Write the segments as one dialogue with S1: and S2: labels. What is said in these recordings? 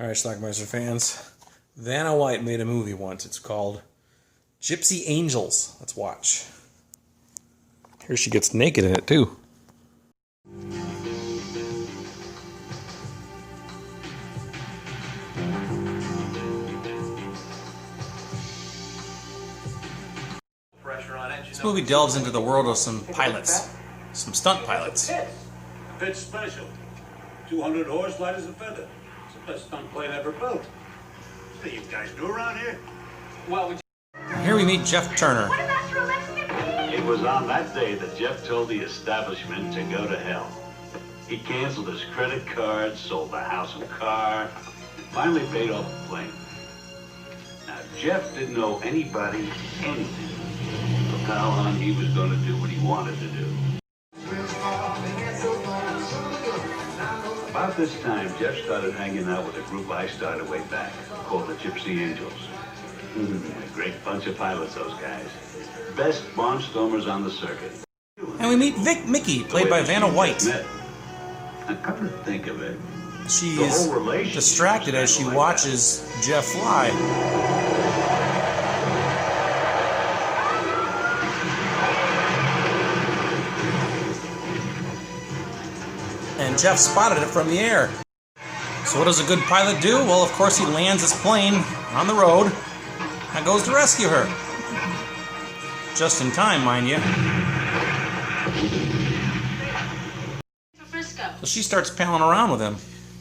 S1: Alright, Schlockmeister fans. Vanna White made a movie once. It's called GYPSY Angels. Let's watch. Here she gets naked in it, too. This movie delves into the world of some pilots. Some stunt pilots.
S2: Pitch special. 200 horse, light as a feather. It's the best stunt plane ever built. What do you guys do around here? Well,
S1: Here we meet Jeff Turner.
S3: What about your election to
S4: It was on that day that Jeff told the establishment to go to hell. He canceled his credit card, sold the house and car, finally paid off the plane. Now, Jeff didn't owe anybody anything. Look how on he was going to do what he wanted to do. About this time, Jeff started hanging out with a group I started way back, called the GYPSY Angels. A great bunch of pilots, those guys. Best barnstormers on the circuit.
S1: And we meet Mickey, played by Vanna White.
S4: Now, come to think of it,
S1: She's distracted as she watches Jeff fly. And Jeff spotted it from the air. So what does a good pilot do? Well, of course he lands his plane on the road and goes to rescue her. Just in time, mind you. So she starts palling around with him.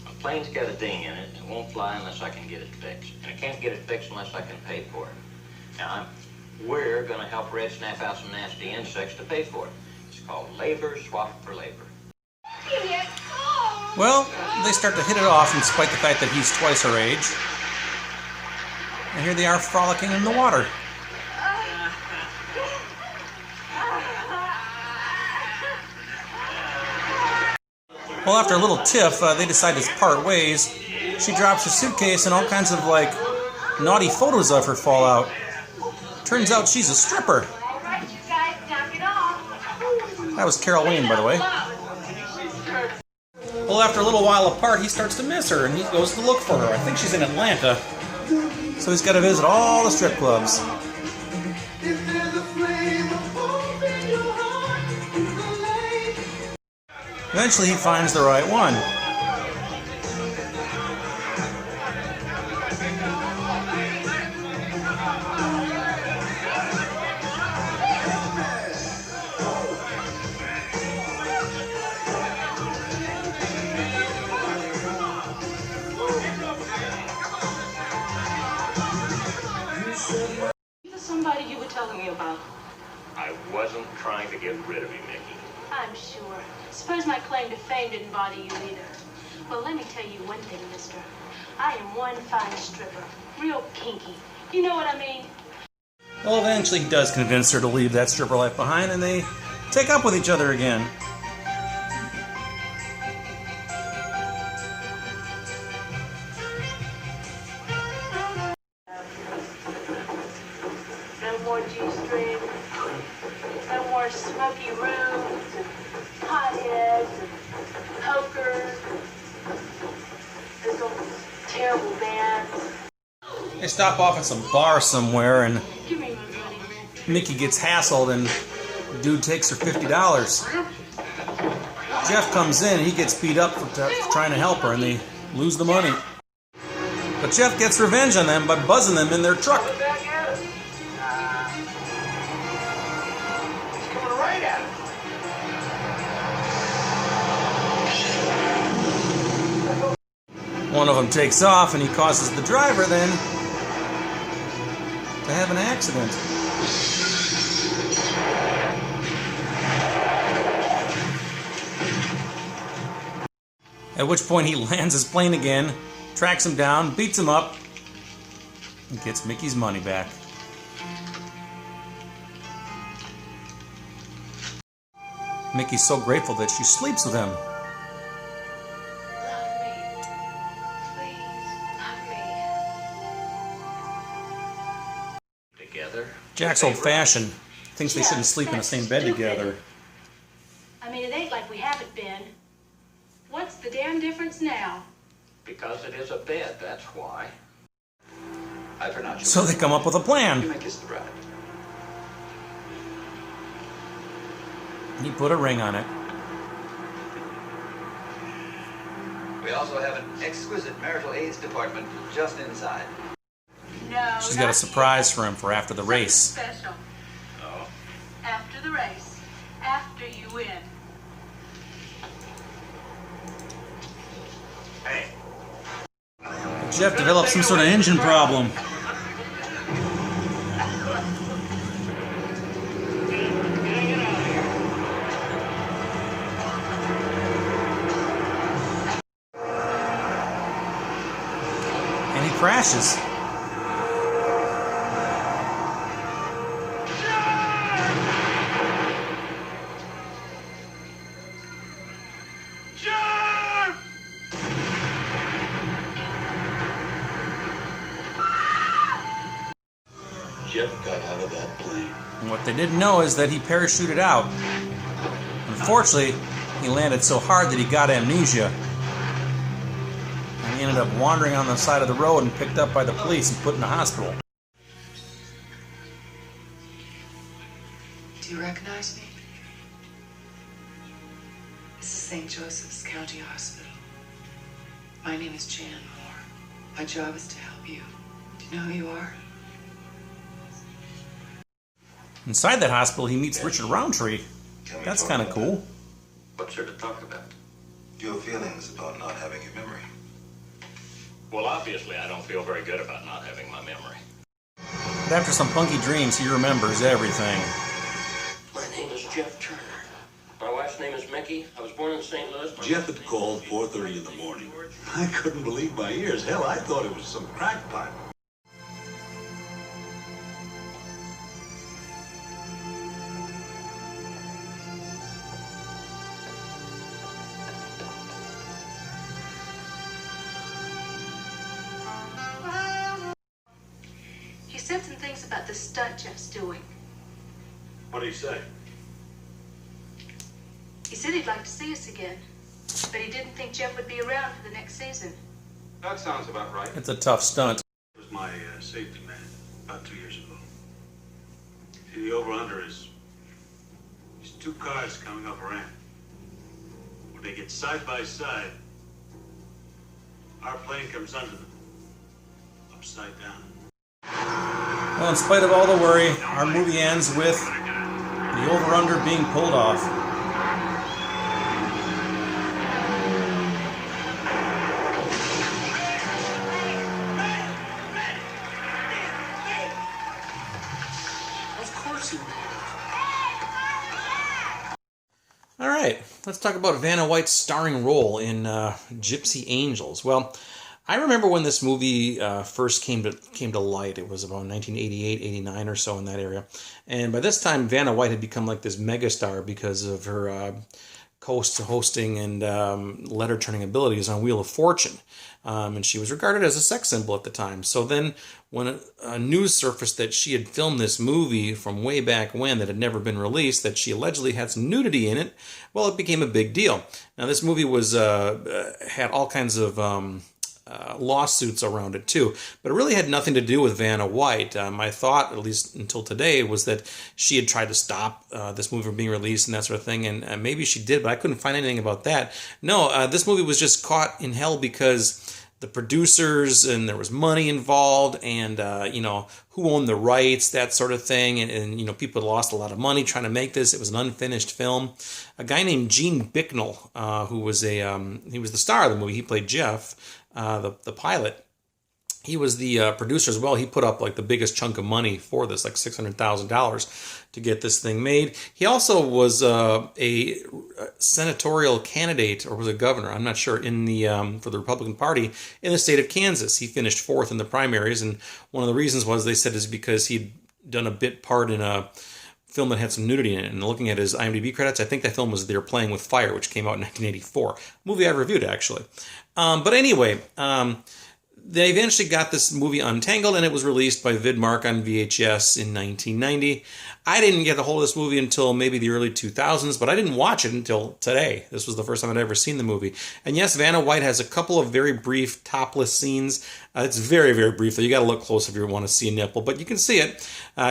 S5: My plane's got a ding in it. It won't fly unless I can get it fixed. And I can't get it fixed unless I can pay for it. Now, we're going to help Red snuff out some nasty insects to pay for it. It's called labor swap for labor.
S1: Well, they start to hit it off in spite of the fact that he's twice her age. And here they are frolicking in the water. Well, after a little tiff, they decide to part ways. She drops her suitcase and all kinds of, naughty photos of her fall out. Turns out she's a stripper. That was Carol Wayne, by the way. Well, after a little while apart, he starts to miss her, and he goes to look for her. I think she's in Atlanta. So he's got to visit all the strip clubs. Eventually, he finds the right one.
S3: Somebody you were telling me about.
S5: I wasn't trying to get rid of you, Mickey.
S3: I'm sure. Suppose my claim to fame didn't bother you either. Well, let me tell you one thing, mister. I am one fine stripper. Real kinky. You know what I mean?
S1: Well, eventually he does convince her to leave that stripper life behind, and they take up with each other again.
S3: No more G-strings. No more smoky rooms and hotheads and poker. There's those terrible bands.
S1: They stop off at some bar somewhere, and
S3: Give me my money.
S1: Mickey gets hassled, and the dude takes her $50. Jeff comes in, and he gets beat up for trying to help her, and they lose the money. But Jeff gets revenge on them by buzzing them in their truck. One of them takes off, and he causes the driver then to have an accident. At which point he lands his plane again, tracks him down, beats him up, and gets Mickey's money back. Mickey's so grateful that she sleeps with him. Jack's old-fashioned, thinks they shouldn't sleep in the same bed together.
S3: I mean, it ain't like we haven't been. What's the damn difference now?
S5: Because it is a bed, that's why.
S6: I pronounce you.
S1: So they come up with a
S6: You
S1: plan.
S6: may kiss the bride.
S1: He put a ring on it.
S6: We also have an exquisite marital aids department just inside.
S3: No.
S1: She's got a surprise for him for after the race.
S3: Special.
S6: Oh.
S3: After the race. After you win.
S6: Hey.
S1: Jeff developed some sort of engine problem. And he crashes.
S4: Jeff got out of that plane.
S1: And what they didn't know is that he parachuted out. Unfortunately, he landed so hard that he got amnesia. And he ended up wandering on the side of the road and picked up by the police and put in the hospital.
S7: Do you recognize me? This is St. Joseph's County Hospital. My name is Jan Moore. My job is to help you. Do you know who you are?
S1: Inside that hospital, he meets Richard Roundtree. That's kind of cool.
S5: What's there to talk about?
S8: Your feelings about not having your memory.
S5: Well, obviously, I don't feel very good about not having my memory.
S1: But after some funky dreams, he remembers everything.
S5: My name is Jeff Turner. My wife's name is Mickey. I was born in St. Louis.
S2: Jeff had called 4:30 in the morning. I couldn't believe my ears. Hell, I thought it was some crackpot.
S3: He said some things about the stunt Jeff's doing.
S2: What did he say?
S3: He said he'd like to see us again, but he didn't think Jeff would be around for the next season.
S2: That sounds about right.
S1: It's a tough stunt.
S2: It was my safety man about 2 years ago. See, the over-under is there's two cars coming up a ramp. When they get side by side, our plane comes under them, upside down.
S1: Well, in spite of all the worry, our movie ends with the over-under being pulled off.
S2: Of course he did.
S1: All right, let's talk about Vanna White's starring role in GYPSY Angels. Well, I remember when this movie first came to light. It was about 1988, 89 or so in that area. And by this time, Vanna White had become like this megastar because of her hosting and letter-turning abilities on Wheel of Fortune. And she was regarded as a sex symbol at the time. So then when a news surfaced that she had filmed this movie from way back when that had never been released, that she allegedly had some nudity in it, well, it became a big deal. Now, this movie was had all kinds of lawsuits around it too, but it really had nothing to do with Vanna White. My thought, at least until today, was that she had tried to stop this movie from being released and that sort of thing, and maybe she did, but I couldn't find anything about that. No, this movie was just caught in hell because the producers, and there was money involved, and who owned the rights, that sort of thing, and people lost a lot of money trying to make this. It was an unfinished film. A guy named Gene Bicknell, who was he was the star of the movie. He played Jeff, the pilot. He was the producer as well. He put up like the biggest chunk of money for this, like $600,000 to get this thing made. He also was a senatorial candidate, or was a governor, I'm not sure, in the for the Republican Party in the state of Kansas. He finished 4th in the primaries, and one of the reasons was, they said, is because he'd done a bit part in a film that had some nudity in it. And looking at his IMDb credits, I think that film was They're Playing with Fire, which came out in 1984. A movie I reviewed, actually. But anyway, they eventually got this movie untangled, and it was released by Vidmark on VHS in 1990. I didn't get a hold of this movie until maybe the early 2000s, but I didn't watch it until today. This was the first time I'd ever seen the movie. And yes, Vanna White has a couple of very brief topless scenes. It's very, very brief, though. You got to look close if you want to see a nipple, but you can see it.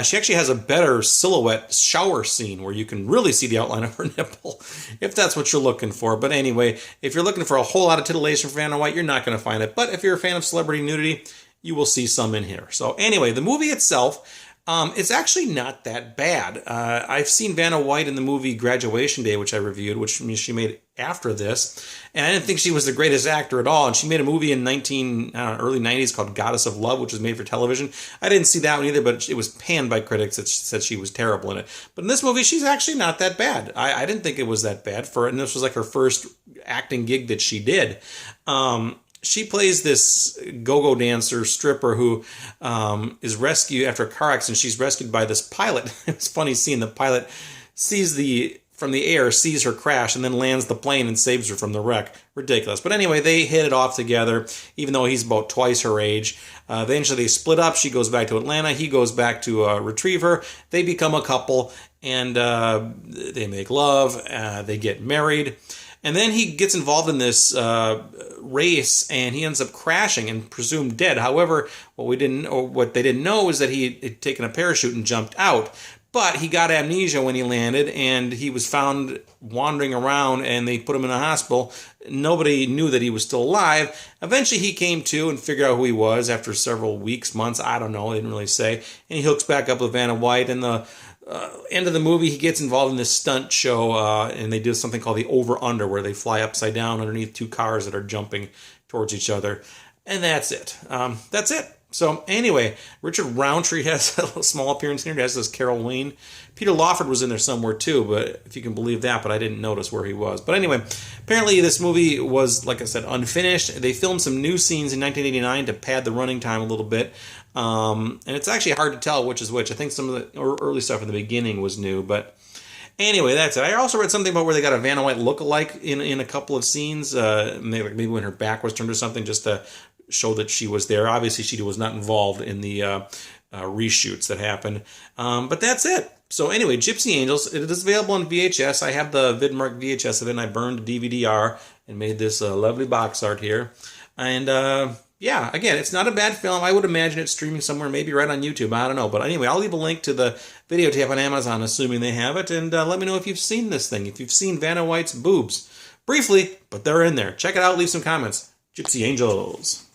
S1: She actually has a better silhouette shower scene where you can really see the outline of her nipple, if that's what you're looking for. But anyway, if you're looking for a whole lot of titillation for Vanna White, you're not going to find it. But if you're a fan of celebrity nudity, you will see some in here. So anyway, the movie itself, it's actually not that bad. I've seen Vanna White in the movie Graduation Day, which I reviewed, which means she made after this, and I didn't think she was the greatest actor at all. And she made a movie in early 90s called Goddess of Love, which was made for television. I didn't see that one either, but it was panned by critics that said she was terrible in it. But in this movie, she's actually not that bad. I didn't think it was that bad, and this was like her first acting gig that she did. She plays this go-go dancer stripper who is rescued after a car accident. She's rescued by this pilot. It's funny seeing the pilot from the air, sees her crash, and then lands the plane and saves her from the wreck. Ridiculous. But anyway, they hit it off together, even though he's about twice her age. Eventually they split up. She goes back to Atlanta. He goes back to retrieve her. They become a couple, and they make love. They get married. And then he gets involved in this race, and he ends up crashing and presumed dead. However, what they didn't know is that he had taken a parachute and jumped out. But he got amnesia when he landed, and he was found wandering around, and they put him in a hospital. Nobody knew that he was still alive. Eventually, he came to and figured out who he was after several weeks, months. I don't know. They didn't really say. And he hooks back up with Vanna White, and the end of the movie, he gets involved in this stunt show, and they do something called the over-under, where they fly upside down underneath two cars that are jumping towards each other. And that's it. That's it. So anyway, Richard Roundtree has a small appearance here. He has this Carol Wayne. Peter Lawford was in there somewhere too, but if you can believe that, but I didn't notice where he was. But anyway, apparently this movie was, like I said, unfinished. They filmed some new scenes in 1989 to pad the running time a little bit. And it's actually hard to tell which is which. I think some of the early stuff in the beginning was new, but anyway, that's it. I also read something about where they got a Vanna White look-alike in a couple of scenes, maybe when her back was turned or something, just to show that she was there. Obviously, she was not involved in the reshoots that happened. But that's it. So anyway, Gypsy Angels, it is available on VHS. I have the Vidmark VHS of it, and I burned DVD-R and made this lovely box art here. And yeah, again, it's not a bad film. I would imagine it's streaming somewhere, maybe right on YouTube. I don't know. But anyway, I'll leave a link to the videotape on Amazon, assuming they have it. And let me know if you've seen this thing, if you've seen Vanna White's boobs. Briefly, but they're in there. Check it out. Leave some comments. Gypsy Angels.